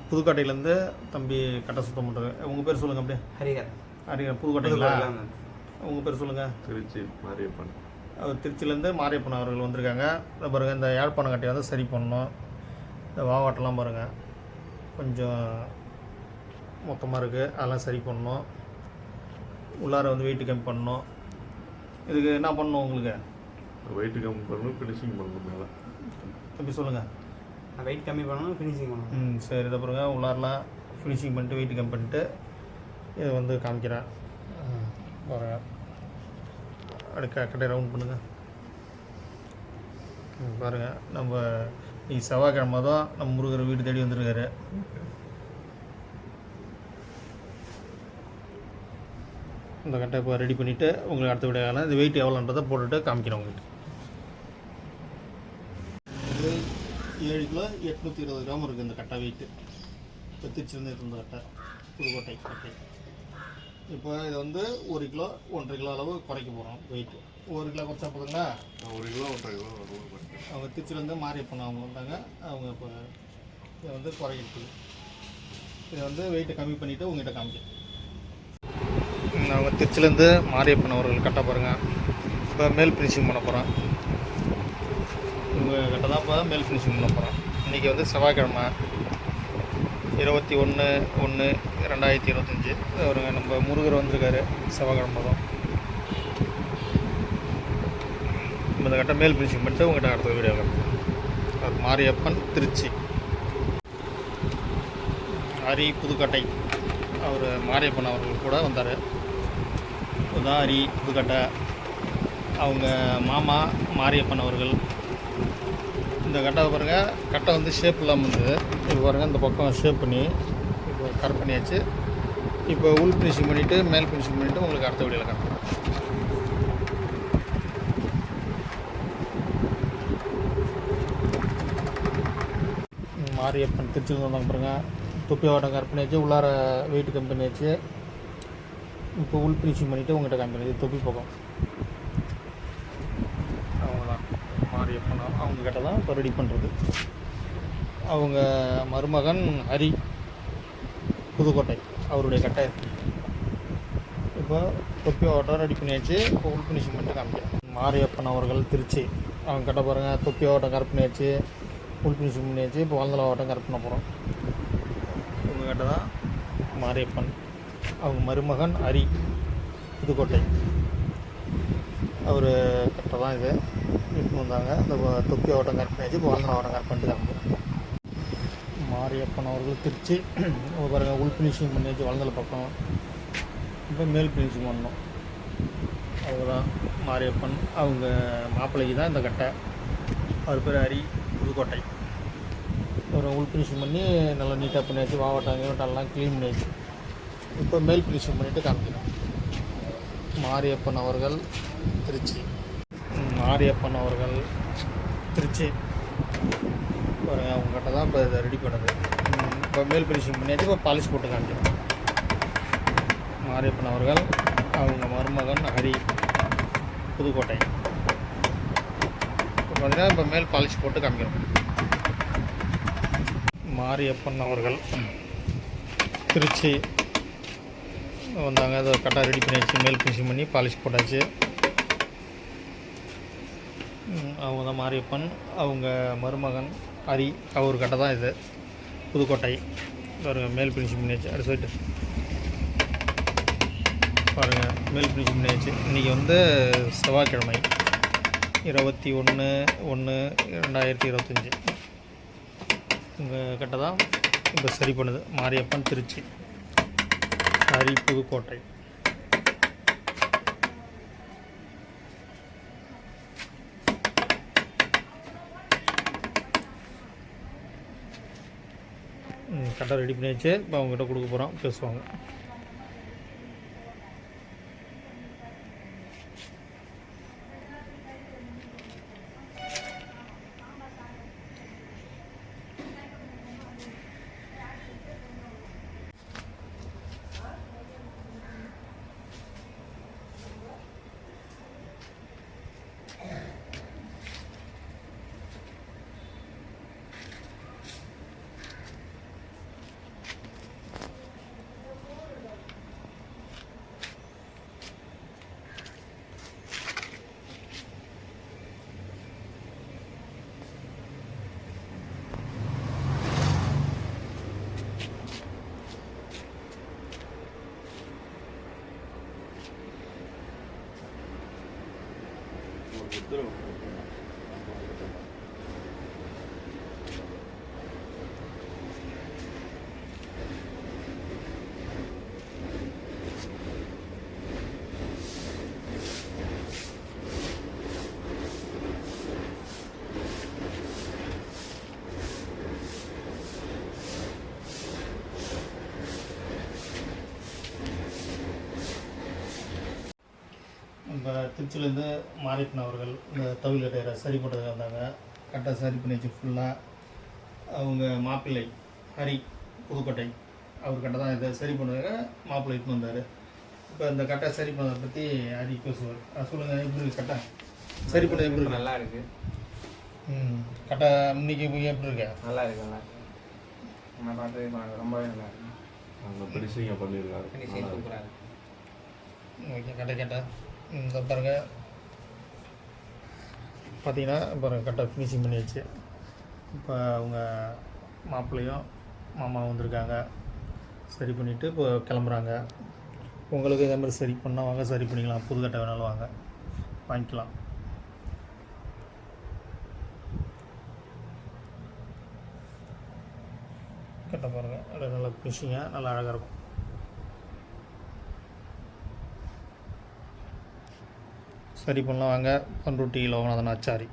புதுக்கோட்டையிலேருந்து தம்பி கட்டை சுத்தம் பண்ணுறது. உங்கள் பேர் சொல்லுங்கள் அப்படியே. ஹரிஹர். ஹரிஹர். புதுக்கோட்டைங்களா? உங்கள் பேர் சொல்லுங்கள். திருச்சி மாரியப்பன். அவர் திருச்சியிலேருந்து மாரியப்பன் அவர்கள் வந்திருக்காங்க. இதை பாருங்கள், இந்த யாழ்ப்பாணம் கட்டையை வந்து சரி பண்ணணும். இந்த வாவாட்டெல்லாம் பாருங்கள் கொஞ்சம் மொத்தமாக இருக்குது, அதெல்லாம் சரி பண்ணணும். உள்ளார வந்து வெயிட்டு கம்மி பண்ணணும். இதுக்கு என்ன பண்ணணும் உங்களுக்கு? வெயிட்டு கம்மி பண்ணணும், ஃபினிஷிங் பண்ணணும். மேலே தம்பி சொல்லுங்கள். வெயிட் கம்மி பண்ணணும், ஃபினிஷிங் பண்ணணும். சரி, இதை பாருங்கள் உள்ளாரெலாம் ஃபினிஷிங் பண்ணிட்டு வெயிட்டு கம்மி பண்ணிட்டு இதை வந்து காமிக்கிறேன் பாருங்கள். அடுக்க கட்டை ரவுண்ட் பண்ணுங்கள். பாருங்கள், நம்ம இன்னைக்கு செவ்வாய்க்கிழமை தான் நம்ம முருகர் வீடு தேடி வந்துருக்காரு. இந்த கட்டை இப்போ ரெடி பண்ணிவிட்டு உங்களுக்கு அடுத்த விடையான இந்த வெயிட் எவ்வளோன்றதை போட்டுட்டு காமிக்கிறேன் உங்களுக்கு. இது 7 கிலோ 820 கிராம் இருக்குது இந்த கட்டை வெயிட்டு. இப்போ திருச்சிலேருந்து எடுத்து கட்டை, புதுக்கோட்டை கட்டை. இப்போ இதை வந்து 1 கிலோ 1.5 கிலோ அளவு குறைக்க போகிறோம் வெயிட்டு. 1 கிலோ குறைச்சா போதுங்களா? 1 கிலோ 1.5 கிலோ. அவங்க திருச்சிலேருந்து மாரியப்பன் அவங்க வந்தாங்க. அவங்க இப்போ இதை வந்து குறையிருக்கு. இதை வந்து வெயிட்டை கம்மி பண்ணிவிட்டு உங்கள்கிட்ட காமிக்கிறேன். அவங்க திருச்சிலேருந்து மாரியப்பன் அவர்கள் கட்ட பாருங்கள். இப்போ மேல் ஃபினிஷிங் பண்ண போகிறேன். உங்கள் கட்ட தான் இப்போ மேல் ஃபினிஷிங் பண்ண போகிறேன். இன்றைக்கி வந்து செவ்வாய்க்கிழமை 21/1/2025. அவருங்க நம்ம முருகர் வந்திருக்காரு செவ்வாய்க்கிழமை தான். இந்த கட்ட மேல் ஃபினிஷிங் பண்ணிட்டு உங்கள்கிட்ட அடுத்த வீடியோ காட்டுறேன். அது மாரியப்பன் திருச்சி. ஹரி புதுக்கோட்டை. அவர் மாரியப்பன் அவர்கள் கூட வந்தார். இதுதான் ஹரி புதுக்கோட்டை. அவங்க மாமா மாரியப்பன் அவர்கள். இந்த கட்டை பாருங்கள், கட்டை வந்து ஷேப் இல்லாமல் இருந்தது. இப்போ பாருங்கள், இந்த பக்கம் ஷேப் பண்ணி இப்போ கட் பண்ணியாச்சு. இப்போ உள் ஃபினிஷிங் பண்ணிவிட்டு மேல் ஃபினிஷிங் பண்ணிவிட்டு உங்களுக்கு அடுத்த வீடியோவில் காட்டுறேன். மாரியப்பன் திருச்சியில் வந்தாங்க பாருங்கள். தொப்பி ஓட்டம் கட் பண்ணியாச்சு, உள்ளார வெயிட் கம்மி பண்ணியாச்சு. இப்போ உள் ஃபினிஷிங் பண்ணிவிட்டு உங்கள்கிட்ட கம்மி பண்ணி தொப்பி பக்கம் அவங்கதான் மாரியப்பன். அவங்க கிட்ட தான் இப்போ ரெடி பண்ணுறது. அவங்க மருமகன் ஹரி புதுக்கோட்டை, அவருடைய கட்டை. இப்போ தொப்பி ஓட்டம் ரெடி பண்ணியாச்சு. இப்போ உள் ஃபினிஷிங் பண்ணிட்டு காமிக்கிறேன். மாரியப்பன் அவர்கள் திருச்சி. அவங்க கட்ட பாருங்கள், தொப்பி ஓட்டம் கட் பண்ணியாச்சு, உள் ஃபினிஷிங் பண்ணியாச்சு. இப்போ வளர்ந்தல ஓட்டம் கட் பண்ண போகிறோம். இவங்க கிட்ட தான் மாரியப்பன். அவங்க மருமகன் ஹரி புதுக்கோட்டை. அவர் கட்ட தான் இது எடுத்துன்னு வந்தாங்க. இந்த தொப்பி ஓட்டம் கட் பண்ணியாச்சு, இப்போ வளர்ந்தல ஓட்டம் கட் பண்ணிட்டு காமிக்கிறோம். மாரியப்பன் அவர்கள் திருச்சி. பாருங்கள், உள் ஃபினிஷிங் பண்ணியாச்சு வளர்ந்தல பக்கம். இப்போ மேல் ஃபினிஷிங் பண்ணணும். அவங்க தான் மாரியப்பன். அவங்க மாப்பிள்ளைக்கு தான் இந்த கட்டை. அவர் பேர் ஹரி புதுக்கோட்டை. ஒரு உள் ஃபினிஷிங் பண்ணி நல்லா நீட்டாக பண்ணியாச்சு. வாவட்டாங்கெல்லாம் க்ளீன் பண்ணியாச்சு. இப்போ மேல் ஃபினிஷிங் பண்ணிவிட்டு காமிக்கிறோம். மாரியப்பன் அவர்கள் திருச்சி. மாரியப்பன் அவர்கள் திருச்சி. பாருங்கள், அவங்ககிட்ட தான் இப்போ இதை ரெடி பண்ணுறது. இப்போ மேல் ஃபினிஷிங் பண்ணியாச்சு. இப்போ பாலிஷ் போட்டு காமிக்கிறோம். மாரியப்பன் அவர்கள் அவங்க மருமகன் ஹரி புதுக்கோட்டை. இப்போ பார்த்தீங்கன்னா இப்போ மேல் பாலிஷ் போட்டு காமிக்கிறோம். மாரியப்பன் அவர்கள் திருச்சி வந்தாங்க. அதை கரெக்டாக ரெடி பண்ணியாச்சு, மேல் ஃபினிஷிங் பண்ணி பாலிஷ் போட்டாச்சு. அவங்க தான் மாரியப்பன். அவங்க மருமகன் ஹரி, அவர் கட்டை தான் இது புதுக்கோட்டை. பாருங்கள், மேல் ஃபினிஷிங் பண்ணியாச்சு. அடுத்து போய்ட்டு பாருங்கள், மேல் ஃபினிஷிங் பண்ணியாச்சு. இன்றைக்கி வந்து செவ்வாய்க்கிழமை 21/1/2025. உங்கள் கட்டை தான் இப்போ சரி பண்ணுது. மாரியப்பன் திருச்சி, ஹரி புதுக்கோட்டை. கட்டை ரெடி பண்ணியாச்சு. இப்போ அவங்ககிட்ட கொடுக்க போகிறோம், பேசுவாங்க. நம்ம திருச்சியிலேருந்து மாரியப்பன் அவர்கள் இந்த தவில் கட்டையரை சரி பண்ணுறதுக்கு வந்தாங்க. கட்டை சரி பண்ணி வச்சு ஃபுல்லாக அவங்க மாப்பிள்ளை ஹரி புதுக்கோட்டை அவர் கட்டை தான் இதை சரி பண்ணுறதுக்கு மாப்பிள்ளை இட்டு வந்தார். இப்போ இந்த கட்டை சரி பண்ணதை பற்றி ஹரி பேசுவார். சொல்லுங்கள், எப்படி இருக்கு கட்டை சரி பண்ணது எப்படி இருக்கு? நல்லா இருக்கு. கட்டை இன்னைக்கு எப்படி இருக்கு? நல்லா இருக்கு, நல்லா இருக்கு. நான் பார்த்து ரொம்பவே நல்லா இருக்கு. அந்த ஃபினிஷிங்காக பண்ணியிருக்காரு. ஃபினிஷிங் சூப்பராக இருக்கு. ஓகே, கட்டை இந்த பாருங்கள் பார்த்தீங்கன்னா பாருங்கள் கட்டை ஃபினிஷிங் பண்ணியாச்சு. இப்போ அவங்க மாப்பிள்ளையும் மாமாவும் வந்திருக்காங்க, சரி பண்ணிவிட்டு இப்போ கிளம்புறாங்க. உங்களுக்கு இதே மாதிரி சரி பண்ணால் வாங்க, சரி பண்ணிக்கலாம். புது கட்டை வேணாலும் வாங்க, வாங்கிக்கலாம். கட்டை பாருங்கள், அது நல்லா ஃபினிஷிங்காக நல்லா அழகாக இருக்கும். சரி பண்ணலாம் வாங்க. பண்ருட்டி லோகநாதன் ஆச்சாரி.